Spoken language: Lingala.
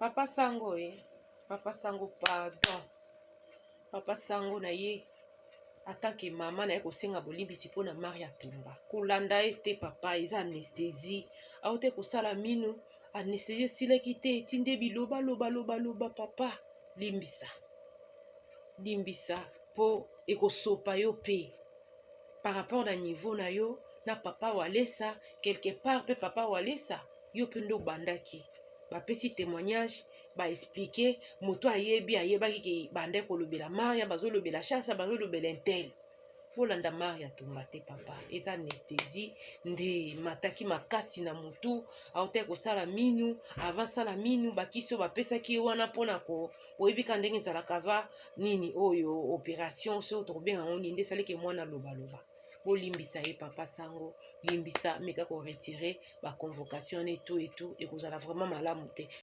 Papa Sango Papa Sango pardon. Papa Sango na ye atanke mama na ye kosenga bolimbisi mpona Maria Tumba kolanda ete papa eza anesthésie aote kosala minu anesthésie sileki te etinde biloba loba papa limbisa po ekosopa yo pe par rapport na niveau na yo na papa walesa quelque part pe papa walesa yo pe ndo bandaki bapesi témoignage expliquer moto ayebaki ke bande kolobela Maria bazolobela Chance bazolobela intel bolanda Maria Tumba te papa eza anesthésie nde mataki makasi na mutu aote kosala minu avant sala minu bakiso bapesaki wana mpona koyebika ndenge ezalaka va nini oyo opération so tokobenga ngo ninde saleke mwana loba bolimbisa ye Papa Sango limbisa meka ko retirer ba convocation et tout ekozala vraiment malamu te